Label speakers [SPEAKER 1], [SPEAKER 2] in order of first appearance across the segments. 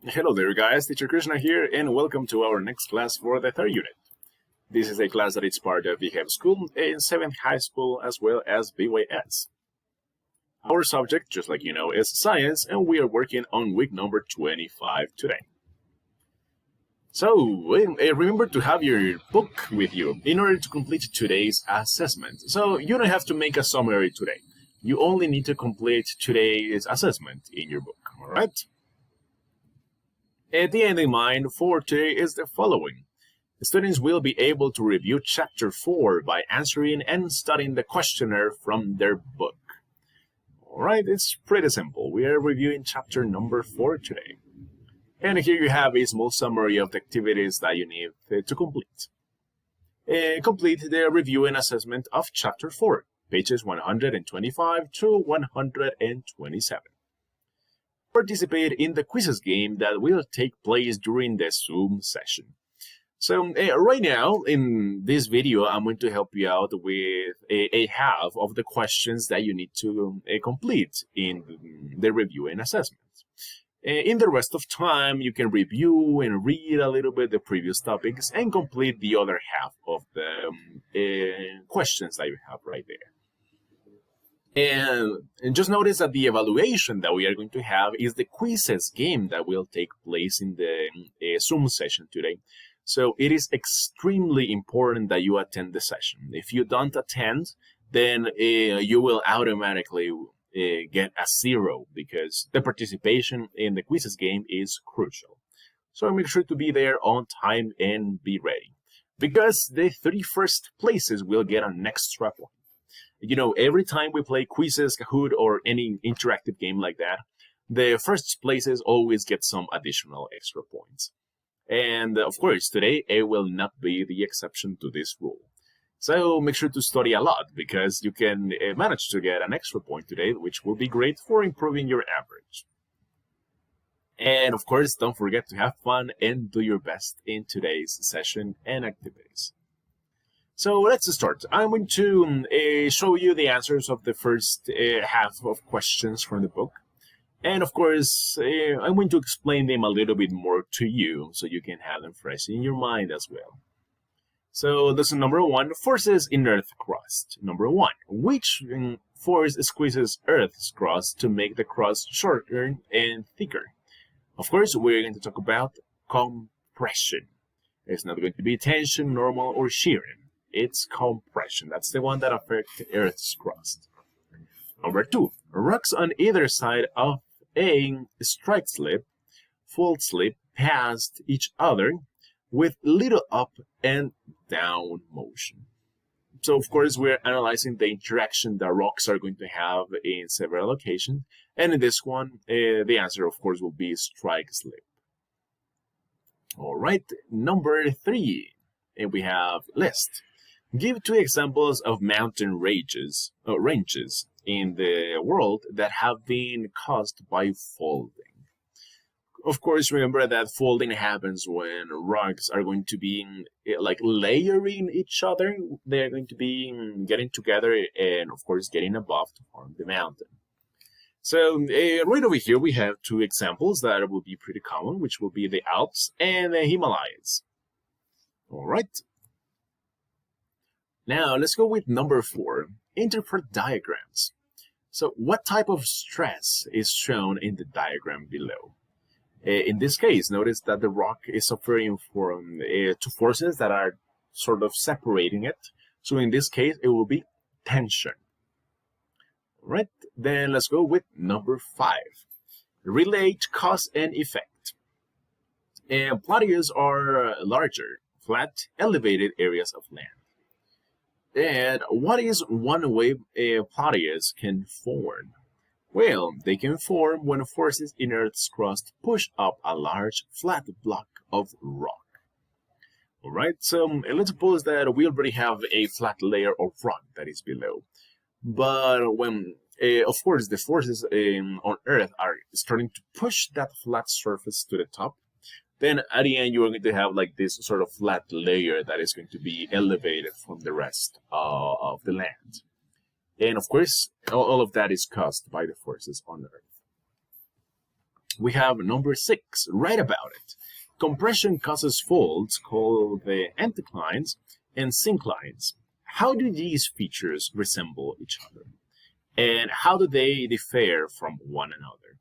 [SPEAKER 1] Hello there guys, Teacher Krishna here and welcome to our next class for the third unit. This is a class that is part of VHEB School in 7th High School as well as BYS. Our subject, just like you know, is science and we are working on week number 25 today. So remember to have your book with you in order to complete today's assessment. So you don't have to make a summary today. You only need to complete today's assessment in your book, alright? The end in mind for today is the following. Students will be able to review Chapter 4 by answering and studying the questionnaire from their book. Alright, it's pretty simple. We are reviewing Chapter number 4 today. And here you have a small summary of the activities that you need to complete. Complete the review and assessment of Chapter 4, pages 125 to 127. Participate in the quizzes game that will take place during the Zoom session. So right now in this video, I'm going to help you out with a half of the questions that you need to complete in the review and assessment. In the rest of time, you can review and read a little bit the previous topics and complete the other half of the questions that you have right there. And just notice that the evaluation that we are going to have is the quizzes game that will take place in the Zoom session today. So it is extremely important that you attend the session. If you don't attend, then you will automatically get a 0 because the participation in the quizzes game is crucial. So make sure to be there on time and be ready. Because the 31st places will get an extra point. You know, every time we play quizzes, Kahoot, or any interactive game like that, the first places always get some additional extra points. And of course, today it will not be the exception to this rule. So make sure to study a lot because you can manage to get an extra point today, which will be great for improving your average. And of course, don't forget to have fun and do your best in today's session and activities. So let's start. I'm going to show you the answers of the first half of questions from the book. And of course, I'm going to explain them a little bit more to you so you can have them fresh in your mind as well. So lesson number 1, forces in Earth's crust. Number 1, which force squeezes Earth's crust to make the crust shorter and thicker? Of course, we're going to talk about compression. It's not going to be tension, normal, or shearing. It's compression. That's the one that affects Earth's crust. Number 2, rocks on either side of a strike slip, fault slip, past each other with little up and down motion. So of course we're analyzing the interaction that rocks are going to have in several locations, and in this one the answer of course will be strike slip. All right, number 3, and we have list. Give 2 examples of mountain ranges in the world that have been caused by folding. Of course, remember that folding happens when rocks are going to be like layering each other. They're going to be getting together and, of course, getting above to form the mountain. So right over here, we have 2 examples that will be pretty common, which will be the Alps and the Himalayas. All right. Now, let's go with number 4, interpret diagrams. So, what type of stress is shown in the diagram below? In this case, notice that the rock is suffering from 2 forces that are sort of separating it. So, in this case, it will be tension. All right, then let's go with number 5. Relate cause and effect. Plateaus are larger, flat, elevated areas of land. And what is one way plateaus can form? Well, they can form when forces in Earth's crust push up a large flat block of rock. Alright, so let's suppose that we already have a flat layer of rock that is below. But when, of course, the forces on Earth are starting to push that flat surface to the top, then at the end, you're going to have like this sort of flat layer that is going to be elevated from the rest of the land. And of course, all of that is caused by the forces on Earth. we have number 6, write about it. Compression causes faults called the anticlines and synclines. How do these features resemble each other? And how do they differ from one another?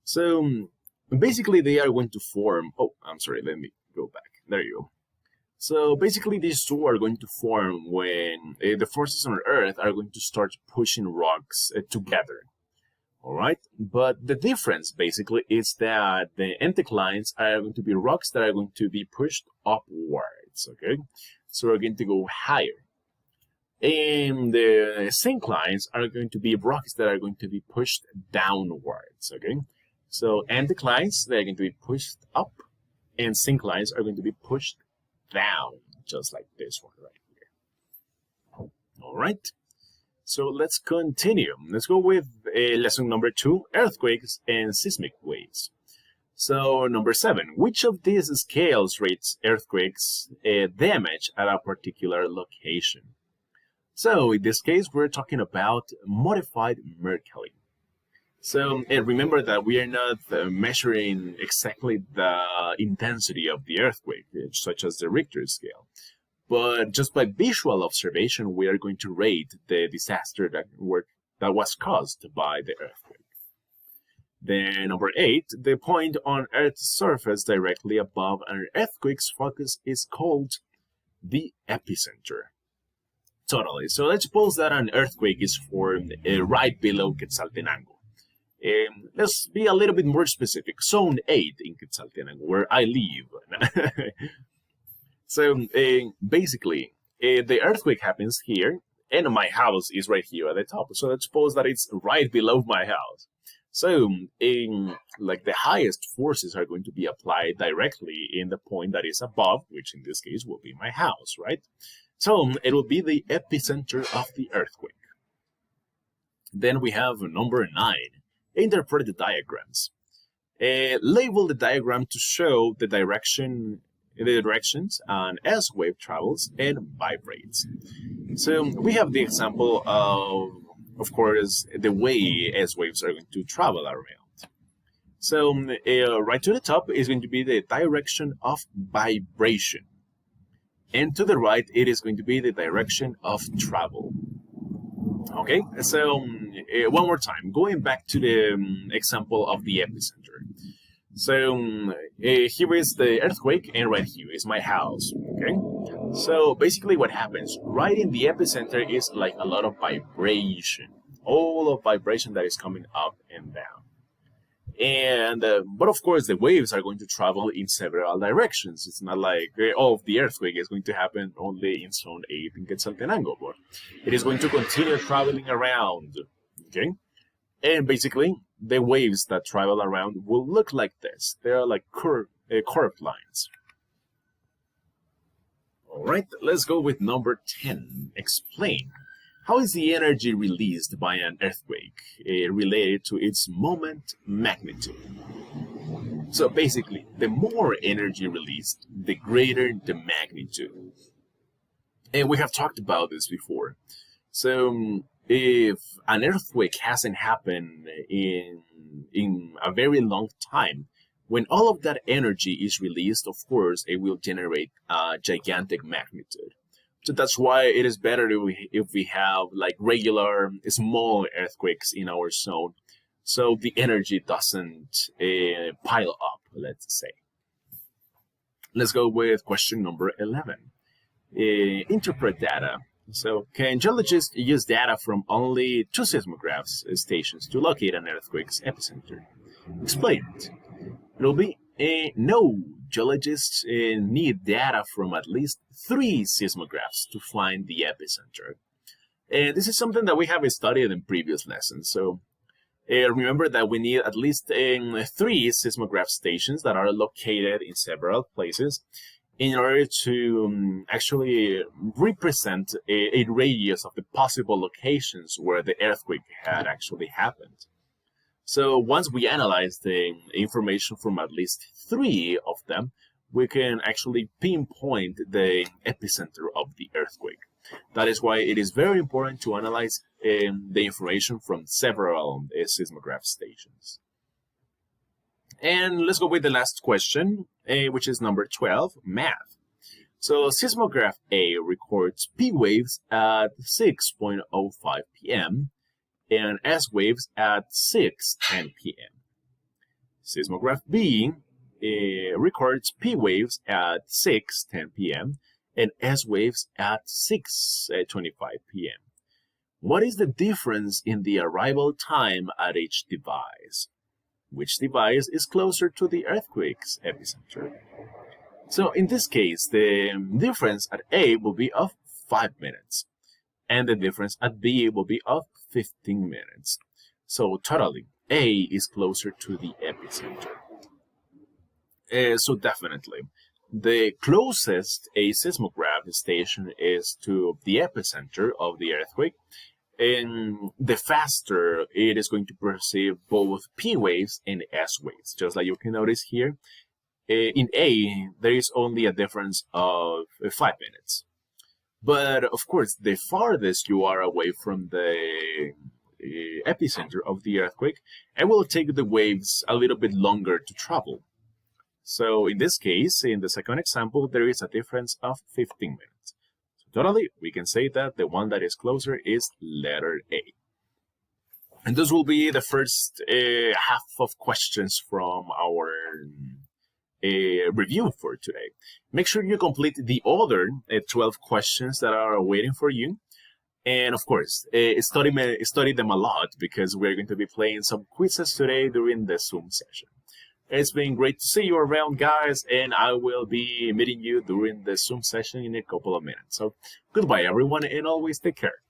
[SPEAKER 1] So basically they are going to form, let me go back. There you go. So basically these two are going to form when the forces on Earth are going to start pushing rocks together. All right, but the difference basically is that the anticlines are going to be rocks that are going to be pushed upwards, okay? So we're going to go higher. And the synclines are going to be rocks that are going to be pushed downwards, okay? So anticlines, they're going to be pushed up, and synclines are going to be pushed down, just like this one right here. All right. So let's continue. Let's go with lesson number 2, earthquakes and seismic waves. So number 7, which of these scales rates earthquakes damage at a particular location? So in this case, we're talking about modified Mercalli. So remember that we are not measuring exactly the intensity of the earthquake, such as the Richter scale. But just by visual observation, we are going to rate the disaster that was caused by the earthquake. Then number 8, the point on Earth's surface directly above an earthquake's focus is called the epicenter. Totally. So let's suppose that an earthquake is formed right below Quetzaltenango. Let's be a little bit more specific. Zone 8 in Quetzaltenango, where I live. So basically, the earthquake happens here, and my house is right here at the top. So let's suppose that it's right below my house. So like the highest forces are going to be applied directly in the point that is above, which in this case will be my house, right? So it will be the epicenter of the earthquake. Then we have number 9, interpret the diagrams. Label the diagram to show the directions an S-wave travels and vibrates. So we have the example of course, the way S-waves are going to travel around. So right to the top is going to be the direction of vibration. And to the right, it is going to be the direction of travel. Okay, so one more time, going back to the example of the epicenter. So here is the earthquake, and right here is my house, okay? So basically what happens, right in the epicenter is like a lot of vibration, all of vibration that is coming up and down. And but of course the waves are going to travel in several directions. It's not like all of the earthquake is going to happen only in zone 8 in Quetzaltenango, but it is going to continue traveling around, okay? And basically the waves that travel around will look like this. They are like curved lines. All right, let's go with number 10. Explain. How is the energy released by an earthquake related to its moment magnitude? So basically, the more energy released, the greater the magnitude. And we have talked about this before. So if an earthquake hasn't happened in a very long time, when all of that energy is released, of course, it will generate a gigantic magnitude. So that's why it is better if we have like regular small earthquakes in our zone, so the energy doesn't pile up, let's say. Let's go with question number 11. Interpret data. So can geologists use data from only 2 seismograph stations to locate an earthquake's epicenter? Explain it. It'll be no. Geologists need data from at least 3 seismographs to find the epicenter. This is something that we have studied in previous lessons. So remember that we need at least 3 seismograph stations that are located in several places in order to actually represent a radius of the possible locations where the earthquake had actually happened. So once we analyze the information from at least 3 of them, we can actually pinpoint the epicenter of the earthquake. That is why it is very important to analyze the information from several seismograph stations. And let's go with the last question, which is number 12, math. So seismograph A records P waves at 6:05 p.m. and S waves at 6:10 p.m. Seismograph B records P waves at 6:10 p.m. and S waves at 6:25 p.m. What is the difference in the arrival time at each device? Which device is closer to the earthquake's epicenter? So in this case, the difference at A will be of 5 minutes, and the difference at B will be of 15 minutes. So totally, A is closer to the epicenter. So definitely, the closest a seismograph station is to the epicenter of the earthquake, and the faster it is going to perceive both P waves and S waves. Just like you can notice here, in A, there is only a difference of 5 minutes. But of course, the farthest you are away from the epicenter of the earthquake, it will take the waves a little bit longer to travel. So in this case, in the second example, there is a difference of 15 minutes. So totally, we can say that the one that is closer is letter A. And this will be the first half of questions from our review for today. Make sure you complete the other 12 questions that are waiting for you. And of course, study them a lot, because we're going to be playing some quizzes today during the Zoom session. It's been great to see you around, guys, and I will be meeting you during the Zoom session in a couple of minutes. So goodbye, everyone, and always take care.